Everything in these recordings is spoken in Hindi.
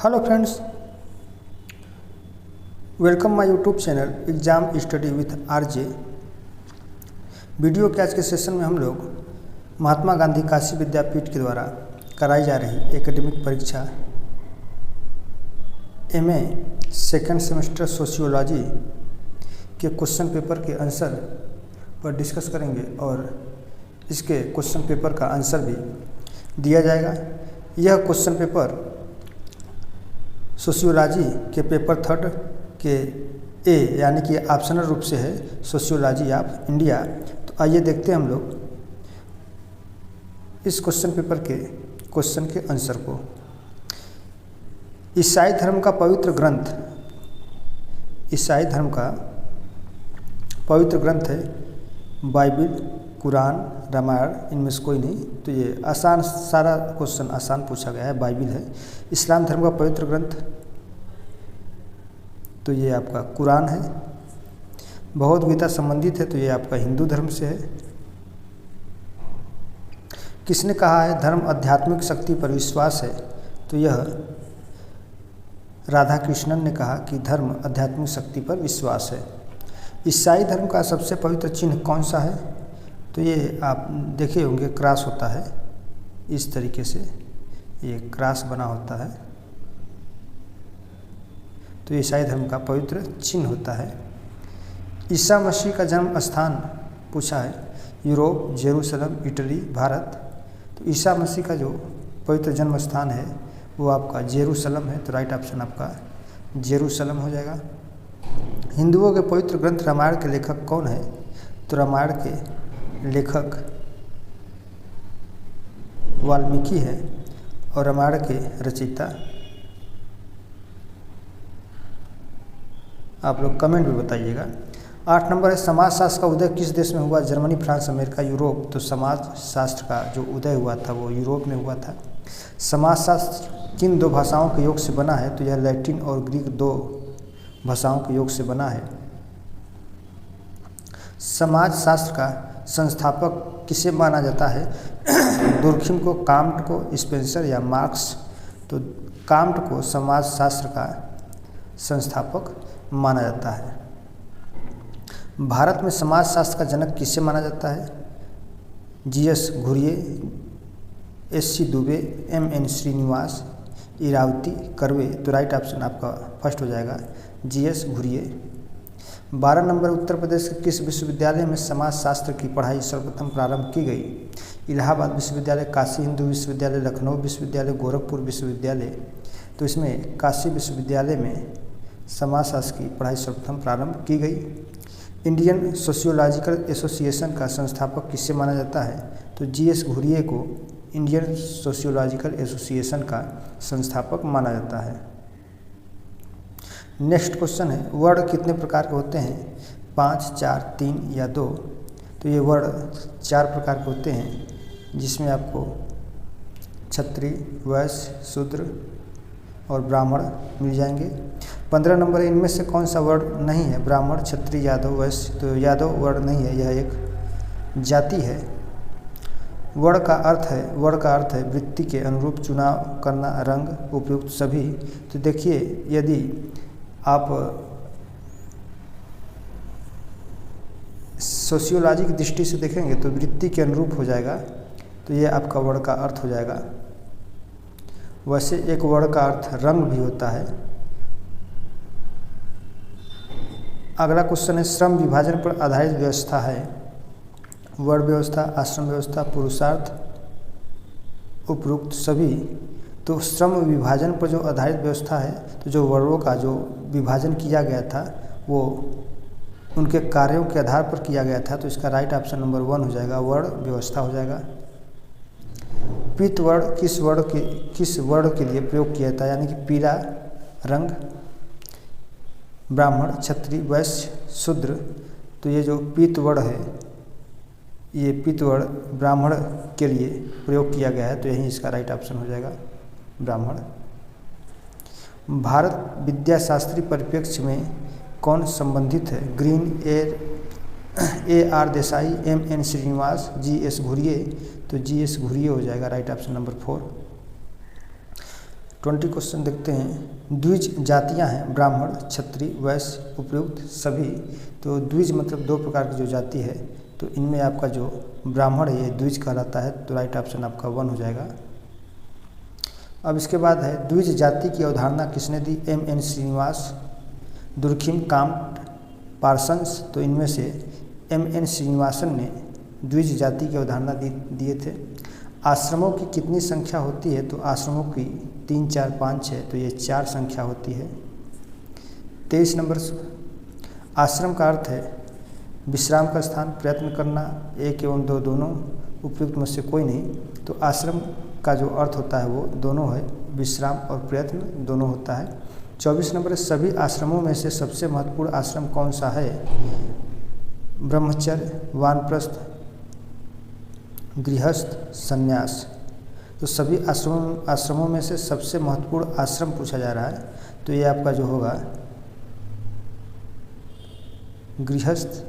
Hello friends, welcome my YouTube channel exam study with RJ. Video के आज के सेशन में हम लोग महात्मा गांधी काशी विद्यापीठ के द्वारा कराई जा रही एकेडमिक परीक्षा एमए सेकेंड सेमेस्टर सोशियोलॉजी के क्वेश्चन पेपर के आंसर पर डिस्कस करेंगे और इसके क्वेश्चन पेपर का आंसर भी दिया जाएगा। यह क्वेश्चन पेपर सोशियोलॉजी के पेपर थर्ड के ए यानी कि ऑप्शनल रूप से है सोशियोलॉजी ऑफ इंडिया। तो आइए देखते हैं हम लोग इस क्वेश्चन पेपर के क्वेश्चन के आंसर को। ईसाई धर्म का पवित्र ग्रंथ, ईसाई धर्म का पवित्र ग्रंथ है बाइबिल, कुरान, रामायण, इनमें से कोई नहीं। तो ये आसान, सारा क्वेश्चन आसान पूछा गया है। बाइबिल है। इस्लाम धर्म का पवित्र ग्रंथ, तो ये आपका कुरान है। भगवद गीता संबंधित है, तो ये आपका हिंदू धर्म से है। किसने कहा है धर्म आध्यात्मिक शक्ति पर विश्वास है? तो यह राधा कृष्णन ने कहा कि धर्म आध्यात्मिक शक्ति पर विश्वास है। ईसाई धर्म का सबसे पवित्र चिन्ह कौन सा है? तो ये आप देखे होंगे, क्रॉस होता है इस तरीके से, ये क्रॉस बना होता है। तो ईसाई धर्म का पवित्र चिन्ह होता है। ईसा मसीह का जन्म स्थान पूछा है, यूरोप, जेरूसलम, इटली, भारत। तो ईसा मसीह का जो पवित्र जन्म स्थान है वो आपका जेरूसलम है। तो राइट ऑप्शन आपका जेरूसलम हो जाएगा। हिंदुओं के पवित्र ग्रंथ रामायण के लेखक कौन है? तो रामायण के लेखक वाल्मीकि है और रामायण के रचयिता आप लोग कमेंट में बताइएगा। 8 नंबर है समाजशास्त्र का उदय किस देश में हुआ? Germany, France, America, Europe. तो समाजशास्त्र का जो उदय हुआ था वो यूरोप में हुआ था। समाजशास्त्र किन दो भाषाओं के योग से बना है? तो यह लैटिन और ग्रीक दो भाषाओं के योग से बना है। समाजशास्त्र का संस्थापक किसे माना जाता है? दुर्खिम को, कांट को, स्पेंसर या मार्क्स। तो कांट को समाजशास्त्र का संस्थापक माना जाता है। भारत में समाजशास्त्र का जनक किसे माना जाता है? GS Ghurye, SC Dube, MN Srinivas, Irawati Karve. तो राइट ऑप्शन आपका फर्स्ट हो जाएगा जीएस घुरिये। 12 नंबर उत्तर प्रदेश के किस विश्वविद्यालय में समाजशास्त्र की पढ़ाई सर्वप्रथम प्रारंभ की गई? इलाहाबाद विश्वविद्यालय, काशी हिंदू विश्वविद्यालय, लखनऊ विश्वविद्यालय, गोरखपुर विश्वविद्यालय। तो इसमें काशी विश्वविद्यालय में समाजशास्त्र की पढ़ाई सर्वप्रथम प्रारंभ की गई। इंडियन सोशियोलॉजिकल एसोसिएशन का संस्थापक किसे माना जाता है? तो जीएस घुरिये को इंडियन सोशियोलॉजिकल एसोसिएशन का संस्थापक माना जाता है। नेक्स्ट क्वेश्चन है वर्ण कितने प्रकार के होते हैं? 5, 4, 3 या 2। तो ये वर्ण 4 प्रकार के होते हैं, जिसमें आपको क्षत्रिय, वैश्य, शूद्र और ब्राह्मण मिल जाएंगे। 15 नंबर इनमें से कौन सा वर्ण नहीं है? ब्राह्मण, क्षत्रिय, यादव, वैश्य। तो यादव वर्ण नहीं है, यह एक जाति है। वर्ण का अर्थ है वृत्ति के अनुरूप चुनाव करना, रंग, उपयुक्त सभी। तो देखिए, यदि आप सोशियोलॉजी की दृष्टि से देखेंगे तो वृत्ति के अनुरूप हो जाएगा। तो ये आपका वर्ण का अर्थ हो जाएगा। वैसे एक वर्ण का अर्थ रंग भी होता है। अगला क्वेश्चन है श्रम विभाजन पर आधारित व्यवस्था है वर्ण व्यवस्था, आश्रम व्यवस्था, पुरुषार्थ, उपरोक्त सभी। तो श्रम विभाजन पर जो आधारित व्यवस्था है, तो जो वर्णों का जो विभाजन किया गया था वो उनके कार्यों के आधार पर किया गया था। तो इसका राइट ऑप्शन नंबर 1 हो जाएगा, वर्ण व्यवस्था हो जाएगा। पीत वर्ण किस वर्ण के लिए प्रयोग किया था? यानी कि पीला रंग। ब्राह्मण, क्षत्रिय, वैश्य, शूद्र। तो ये जो पीत वर्ण है, ये पीत वर्ण ब्राह्मण के लिए प्रयोग किया गया है। तो यही इसका राइट ऑप्शन हो जाएगा, ब्राह्मण। भारत विद्याशास्त्री परिप्रेक्ष्य में कौन संबंधित है? Green, A R Desai, MN Srinivas, GS Ghurye. तो जीएस घुरिये हो जाएगा राइट ऑप्शन नंबर 4। 20 क्वेश्चन देखते हैं। द्विज जातियां हैं ब्राह्मण, क्षत्रिय, वैश्य, उपर्युक्त सभी। तो द्विज मतलब 2 प्रकार की जो जाति है, तो इनमें आपका जो ब्राह्मण है ये द्विज कहलाता है, तो राइट ऑप्शन आपका 1 हो जाएगा। अब इसके बाद है द्विज जाति की अवधारणा किसने दी? M.N. Srinivas, Durkheim, Comte, Parsons. तो इनमें से M.N. श्रीनिवासन ने द्विज जाति की अवधारणा दिए थे। आश्रमों की कितनी संख्या होती है? तो आश्रमों की 3, 4, 5, 6, तो ये 4 संख्या होती है। 23 नंबर, आश्रम का अर्थ है विश्राम का स्थान, प्रयत्न करना, 1 एवं 2 दोनों, उपयुक्त में से कोई नहीं। तो आश्रम का जो अर्थ होता है वो दोनों है, विश्राम और प्रयत्न दोनों होता है। 24 नंबर, सभी आश्रमों में से सबसे महत्वपूर्ण आश्रम कौन सा है? ब्रह्मचर्य, वानप्रस्थ, गृहस्थ, संन्यास। तो सभी आश्रमों में से सबसे महत्वपूर्ण आश्रम पूछा जा रहा है, तो ये आपका जो होगा गृहस्थ।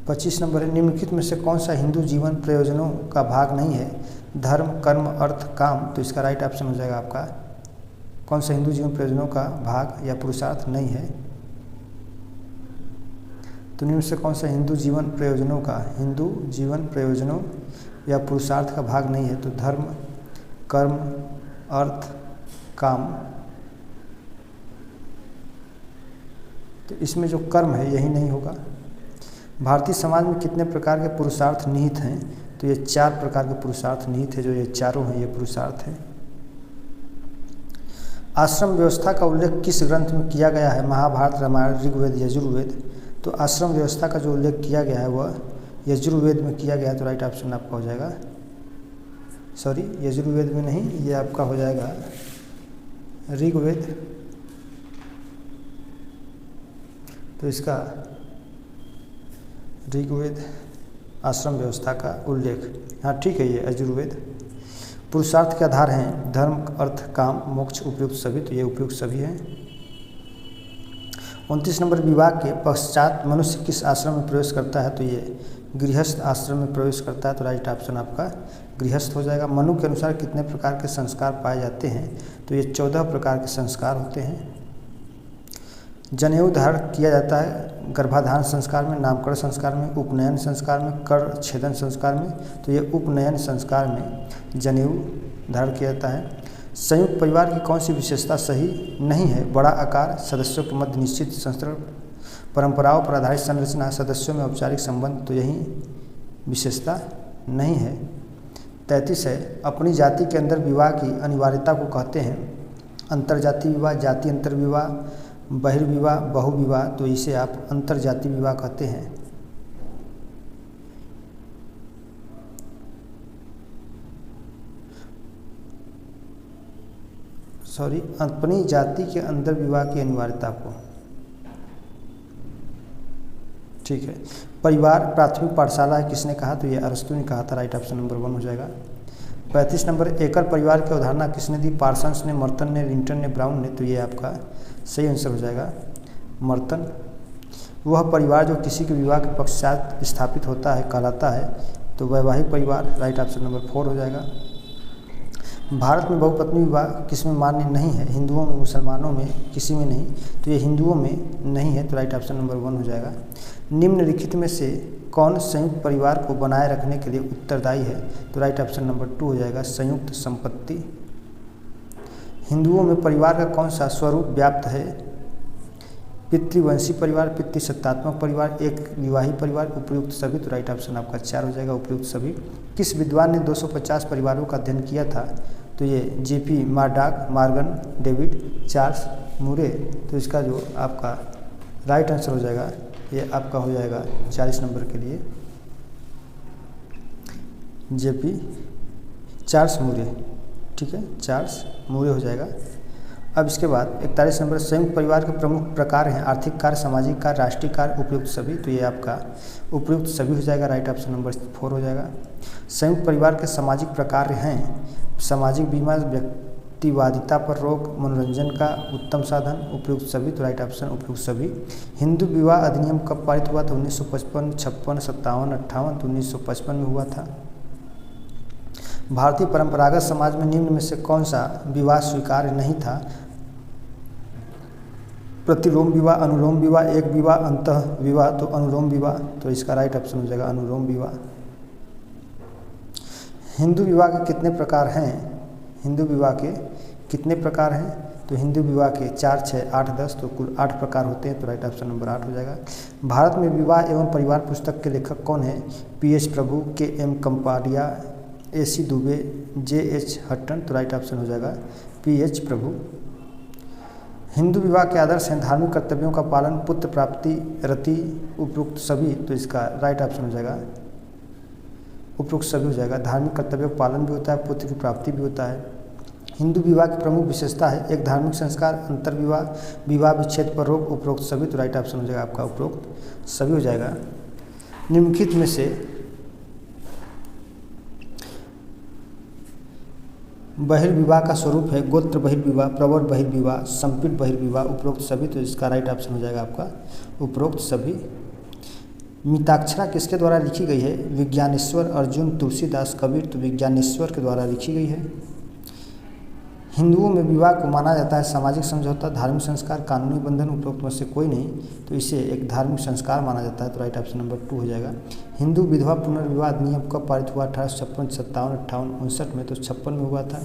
25 नंबर है निम्नलिखित में से कौन सा हिंदू जीवन प्रयोजनों का भाग नहीं है? धर्म, कर्म, अर्थ, काम। तो इसका राइट ऑप्शन हो जाएगा आपका कौन सा हिंदू जीवन प्रयोजनों का भाग या पुरुषार्थ नहीं है? तो निम्न से कौन सा हिंदू जीवन प्रयोजनों या पुरुषार्थ का भाग नहीं है? तो धर्म, कर्म, अर्थ, काम। तो इसमें जो कर्म है यही नहीं होगा। भारतीय समाज में कितने प्रकार के पुरुषार्थ निहित हैं? तो ये 4 प्रकार के पुरुषार्थ निहित है, जो ये चारों हैं ये पुरुषार्थ हैं। आश्रम व्यवस्था का उल्लेख किस ग्रंथ में किया गया है? महाभारत, रामायण, ऋग्वेद, यजुर्वेद। तो आश्रम व्यवस्था का जो उल्लेख किया गया है वह यजुर्वेद में किया गया है, तो राइट ऑप्शन आपका हो जाएगा, सॉरी यजुर्वेद में नहीं, ये आपका हो जाएगा ऋग्वेद। तो इसका ऋग्वेद आश्रम व्यवस्था का उल्लेख, हाँ ठीक है, ये यजुर्वेद। पुरुषार्थ के आधार हैं धर्म, अर्थ, काम, मोक्ष, उपयुक्त सभी। तो ये उपयुक्त सभी हैं। 29 नंबर, विवाह के पश्चात मनुष्य किस आश्रम में प्रवेश करता है? तो ये गृहस्थ आश्रम में प्रवेश करता है, तो राइट ऑप्शन आपका गृहस्थ हो जाएगा। मनु के अनुसार कितने प्रकार के संस्कार पाए जाते हैं? तो ये 14 प्रकार के संस्कार होते हैं। जनेऊ धारण किया जाता है गर्भाधान संस्कार में, नामकरण संस्कार में, उपनयन संस्कार में, कर छेदन संस्कार में। तो ये उपनयन संस्कार में जनेऊ धारण किया जाता है। संयुक्त परिवार की कौन सी विशेषता सही नहीं है? बड़ा आकार, सदस्यों के मध्य निश्चित संस्करण, परंपराओं पर आधारित संरचना, सदस्यों में औपचारिक संबंध। तो यही विशेषता नहीं है। 33 है अपनी जाति के अंदर विवाह की अनिवार्यता को कहते हैं अंतरजातीय विवाह, जाति अंतर विवाह, बहिर्विवाह, बहुविवाह। तो इसे आप अंतरजातीय विवाह कहते हैं। अपनी जाति के अंदर विवाह की अनिवार्यता को, ठीक है। परिवार प्राथमिक पाठशाला है, किसने कहा? तो ये अरस्तु ने कहा था, राइट ऑप्शन नंबर 1 हो जाएगा। 35 नंबर, एकल परिवार की अवधारणा किसने दी? पार्सन्स ने, मर्टन ने, लिंटन ने, ब्राउन ने। तो ये आपका सही आंसर हो जाएगा मर्टन। वह परिवार जो किसी के विवाह के पश्चात स्थापित होता है कहलाता है, तो वैवाहिक परिवार, राइट ऑप्शन नंबर 4 हो जाएगा। भारत में बहुपत्नी विवाह किसमें मान्य नहीं है? हिंदुओं में, मुसलमानों में, किसी में नहीं। तो ये हिंदुओं में नहीं है, तो राइट ऑप्शन नंबर 1 हो जाएगा। निम्नलिखित में से कौन संयुक्त परिवार को बनाए रखने के लिए उत्तरदायी है? तो राइट ऑप्शन नंबर 2 हो जाएगा, संयुक्त संपत्ति। हिंदुओं में परिवार का कौन सा स्वरूप व्याप्त है? पितृवंशी परिवार, पितृसत्तात्मक परिवार, एक विवाही परिवार, उपयुक्त सभी। तो राइट ऑप्शन आपका 4 हो जाएगा, उपयुक्त सभी। किस विद्वान ने 250 परिवारों का अध्ययन किया था? तो ये जेपी मार्डाक, मॉर्गन, डेविड, चार्ल्स मूरे। तो इसका जो आपका राइट आंसर हो जाएगा ये आपका हो जाएगा 40 नंबर के लिए जेपी चार्ल्स मूरे, ठीक है, चार्ल्स मूरे हो जाएगा। अब इसके बाद 41 नंबर, संयुक्त परिवार के प्रमुख प्रकार हैं आर्थिक कार्य, सामाजिक कार्य, राष्ट्रीय कार्य, उपयुक्त सभी। तो ये आपका उपयुक्त सभी हो जाएगा, राइट ऑप्शन नंबर 4 हो जाएगा। संयुक्त परिवार के सामाजिक प्रकार हैं सामाजिक बीमा, व्यक्तिवादिता पर रोक, मनोरंजन का उत्तम साधन, उपयुक्त सभी। तो राइट ऑप्शन उपयुक्त सभी। हिंदू विवाह अधिनियम कब पारित हुआ था? 1955, 56, 57, 58। तो 1955 में हुआ था। भारतीय परंपरागत समाज में निम्न में से कौन सा विवाह स्वीकार्य नहीं था? प्रतिलोम विवाह, अनुलोम विवाह, एक विवाह, अंतः विवाह। तो अनुलोम विवाह, तो इसका राइट ऑप्शन हो जाएगा अनुलोम विवाह। हिंदू विवाह के कितने प्रकार हैं? हिंदू विवाह के कितने प्रकार हैं? तो हिंदू विवाह के 4, 6, 8, 10, तो कुल 8 प्रकार होते हैं। तो राइट ऑप्शन नंबर 8 हो जाएगा। भारत में विवाह एवं परिवार पुस्तक के लेखक कौन है? PH Prabhu, KM. Kapadia, AC. Dube, JH. Hutton. तो राइट ऑप्शन हो जाएगा पीएच प्रभु। हिंदू विवाह के आदर्श हैं धार्मिक कर्तव्यों का पालन, पुत्र प्राप्ति, रति, उपयुक्त सभी। तो इसका राइट ऑप्शन हो जाएगा उपयुक्त सभी हो जाएगा। धार्मिक कर्तव्यों का पालन भी होता है, पुत्र की प्राप्ति भी होता है। हिंदू विवाह की प्रमुख विशेषता है एक धार्मिक संस्कार, अंतर विवाह, विवाह विच्छेद पर रोक, उपरोक्त सभी। तो राइट ऑप्शन हो जाएगा आपका उपरोक्त सभी हो जाएगा। निम्नलिखित में से बहिर्विवाह का स्वरूप है गोत्र बहिर्विवाह, प्रवर बहिर्विवाह, संपीड़ बहिर्विवाह, उपरोक्त सभी। तो इसका राइट ऑप्शन हो जाएगा आपका उपरोक्त सभी। मिताक्षरा किसके द्वारा लिखी गई है? विज्ञानेश्वर, अर्जुन, तुलसीदास, कबीर। तो विज्ञानेश्वर के द्वारा लिखी गई है। हिंदुओं में विवाह को माना जाता है सामाजिक समझौता, धार्मिक संस्कार, कानूनी बंधन, उपरोक्त में से कोई नहीं। तो इसे एक धार्मिक संस्कार माना जाता है। तो राइट ऑप्शन नंबर 2 हो जाएगा। हिंदू विधवा पुनर्विवाह अधिनियम कब पारित हुआ? 1856, 57, 58, 59 में। तो 56 में हुआ था।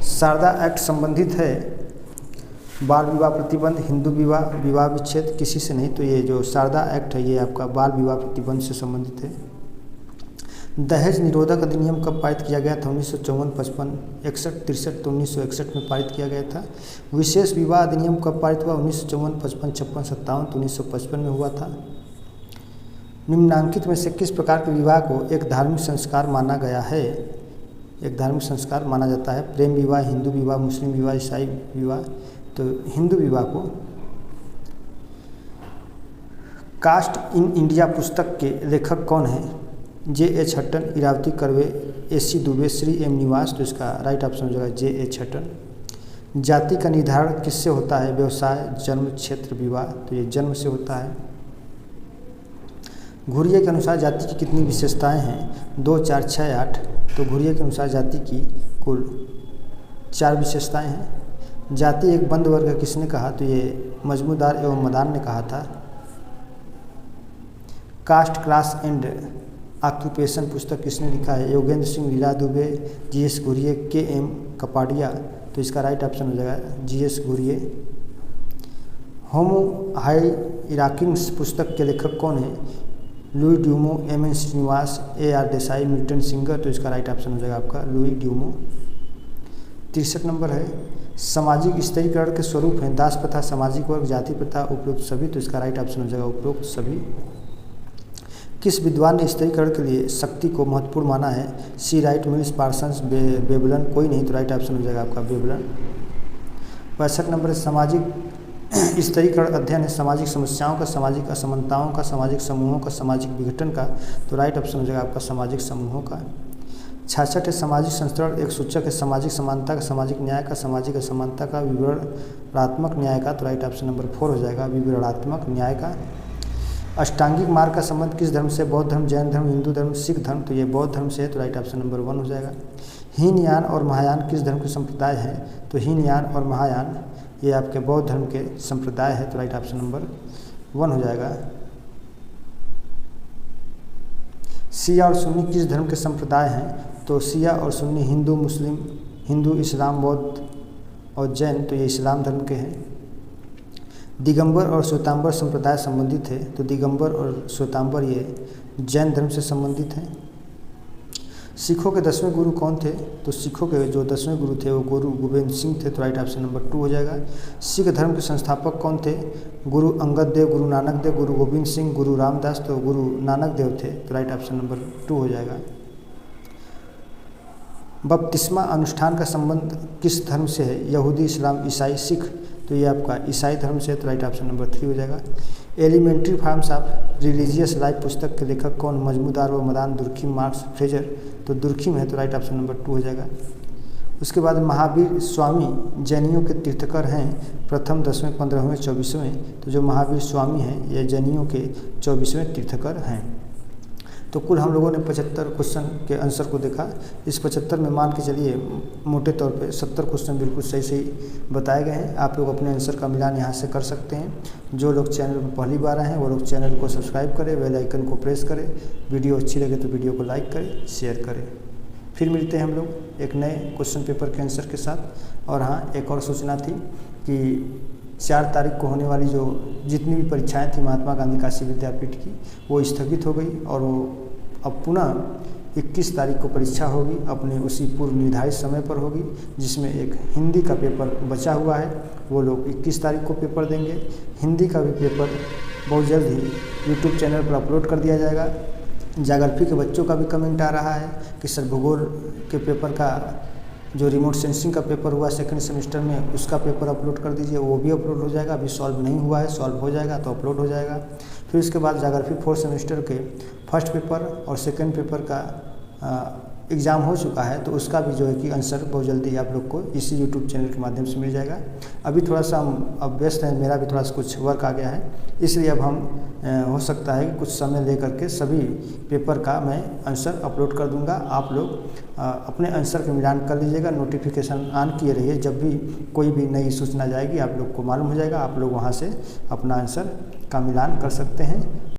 शारदा एक्ट संबंधित है बाल विवाह प्रतिबंध, हिंदू विवाह, विवाह विच्छेद किसी से नहीं। तो ये जो शारदा एक्ट है ये आपका बाल विवाह प्रतिबंध से संबंधित है। दहेज निरोधक अधिनियम कब पारित किया गया था? 1954, 55, 61, 63। तो 1961 में पारित किया गया था। विशेष विवाह अधिनियम कब पारित हुआ? 1954, 55, 56, 57। तो 1955 में हुआ था। निम्नांकित में से किस प्रकार के विवाह को एक धार्मिक संस्कार माना गया है? एक धार्मिक संस्कार माना जाता है प्रेम विवाह, हिंदू विवाह, मुस्लिम विवाह, ईसाई विवाह। तो हिंदू विवाह को कास्ट इन इंडिया पुस्तक के लेखक कौन है? JH. Hutton, Irawati Karve, AC. Dube, Shri M. Nivas. तो इसका राइट ऑप्शन हो जाएगा जे.एच. हट्टन। जाति का निर्धारण किससे होता है? व्यवसाय, जन्म, क्षेत्र, विवाह। तो ये जन्म से होता है। घुरिये के अनुसार जाति की कितनी विशेषताएं हैं? 2, 4, 6, 8। तो घुरिये के अनुसार जाति की कुल 4 विशेषताएं हैं। जाति एक बंद वर्ग है किसने कहा? तो ये मजमूदार एवं मदान ने कहा था। कास्ट, क्लास एंड ऑक्यूपेशन पुस्तक किसने लिखा है? योगेंद्र सिंह, लीला दुबे, जी.एस. घुरिये, के.एम. कपाडिया। तो इसका राइट ऑप्शन हो जाएगा जी.एस. घुरिये। होमो हायरार्कीज पुस्तक के लेखक कौन है? Louis Dumont, MN. Srinivas, AR. Desai, Milton Singer. तो इसका राइट ऑप्शन हो जाएगा आपका लुई ड्यूमो। 63 नंबर है सामाजिक स्तरीकरण के स्वरूप हैं दास प्रथा, सामाजिक वर्ग, जाति प्रथा, उपरोक्त सभी। तो इसका राइट ऑप्शन हो जाएगा उपरोक्त सभी। किस विद्वान ने स्तरीकरण के लिए शक्ति को महत्वपूर्ण माना है? सी राइट, मिल्स, पार्सन्स, बेबलन। कोई नहीं। तो राइट ऑप्शन हो जाएगा आपका बेबलन। 65 नंबर है सामाजिक स्तरीकरण अध्ययन है सामाजिक समस्याओं का, सामाजिक असमानताओं का, सामाजिक समूहों का, सामाजिक विघटन का। तो राइट ऑप्शन हो जाएगा आपका सामाजिक समूहों का। 66 है सामाजिक संस्करण एक सूचक है सामाजिक समानता का, सामाजिक न्याय का, सामाजिक असमानता का, विवरणात्मक न्याय का। तो राइट ऑप्शन नंबर 4 हो जाएगा विवरणात्मक न्याय का। अष्टांगिक मार्ग का संबंध किस धर्म से? बौद्ध धर्म, जैन धर्म, हिंदू धर्म, सिख धर्म। तो ये बौद्ध धर्म से है। तो राइट ऑप्शन नंबर 1 हो जाएगा। हीनयान और महायान किस धर्म के संप्रदाय है? तो हीनयान और महायान ये आपके बौद्ध धर्म के संप्रदाय है। तो राइट ऑप्शन नंबर 1 हो जाएगा। शिया और सुन्नी किस धर्म के संप्रदाय हैं? तो शिया और सुन्नी हिंदू, मुस्लिम, हिंदू, इस्लाम, बौद्ध और जैन। तो ये इस्लाम धर्म के हैं। दिगंबर और श्वेतांबर संप्रदाय संबंधित है। तो दिगंबर और श्वेतांबर ये जैन धर्म से संबंधित हैं। सिखों के 10वें गुरु कौन थे? तो सिखों के जो 10वें गुरु थे वो गुरु गोबिंद सिंह थे। तो राइट ऑप्शन नंबर 2 हो जाएगा। सिख धर्म के संस्थापक कौन थे? गुरु अंगद देव, गुरु नानक देव, गुरु गोबिंद सिंह, गुरु रामदास। तो गुरु नानक देव थे। तो राइट ऑप्शन नंबर 2 हो जाएगा। बपतिस्मा अनुष्ठान का संबंध किस धर्म से है? यहूदी, इस्लाम, ईसाई, सिख। तो ये आपका ईसाई धर्म से है। तो राइट ऑप्शन नंबर 3 हो जाएगा। Elementary forms of religious life पुस्तक के लेखक कौन? मजमूदार व मदान, दुर्खिम, मार्क्स, फ्रेजर। तो दुर्खिम है। तो राइट ऑप्शन नंबर 2 हो जाएगा। उसके बाद महावीर स्वामी जैनियों के तीर्थकर हैं प्रथम, 10वें, 15वें, 24वें। तो जो महावीर स्वामी हैं ये जैनियों के 24वें तीर्थकर हैं। तो कुल हम लोगों ने 75 क्वेश्चन के आंसर को देखा। इस 75 में मान के चलिए मोटे तौर पे 70 क्वेश्चन बिल्कुल सही सही बताए गए हैं। आप लोग अपने आंसर का मिलान यहाँ से कर सकते हैं। जो लोग चैनल पर पहली बार आए हैं वो लोग चैनल को सब्सक्राइब करें, बेल आइकन को प्रेस करें। वीडियो अच्छी लगे तो वीडियो को लाइक करें, शेयर करें। फिर मिलते हैं हम लोग एक नए क्वेश्चन पेपर के आंसर के साथ। और हाँ, एक और सूचना थी कि 4 तारीख को होने वाली जो जितनी भी परीक्षाएं थी महात्मा गांधी काशी विद्यापीठ की, वो स्थगित हो गई और वो अब पुनः 21 तारीख को परीक्षा होगी, अपने उसी पूर्व निर्धारित समय पर होगी, जिसमें एक हिंदी का पेपर बचा हुआ है। वो लोग 21 तारीख को पेपर देंगे। हिंदी का भी पेपर बहुत जल्द ही यूट्यूब चैनल पर अपलोड कर दिया जाएगा। ज्योग्राफी के बच्चों का भी कमेंट आ रहा है कि सर भूगोल के पेपर का जो रिमोट सेंसिंग का पेपर हुआ सेकंड सेमेस्टर में, उसका पेपर अपलोड कर दीजिए। वो भी अपलोड हो जाएगा, अभी सॉल्व नहीं हुआ है, सॉल्व हो जाएगा तो अपलोड हो जाएगा। फिर उसके बाद ज्योग्राफी 4th सेमेस्टर के फर्स्ट पेपर और सेकंड पेपर का एग्ज़ाम हो चुका है, तो उसका भी जो है कि आंसर बहुत जल्दी आप लोग को इसी यूट्यूब चैनल के माध्यम से मिल जाएगा। अभी थोड़ा सा हम अब व्यस्त हैं, मेरा भी थोड़ा सा कुछ वर्क आ गया है, इसलिए अब हम हो सकता है कि कुछ समय ले करके सभी पेपर का मैं आंसर अपलोड कर दूंगा। आप लोग अपने आंसर के मिलान कर लीजिएगा, नोटिफिकेशन ऑन किए रहिए। जब भी कोई भी नई सूचना जाएगी आप लोग को मालूम हो जाएगा, आप लोग वहाँ से अपना आंसर का मिलान कर सकते हैं।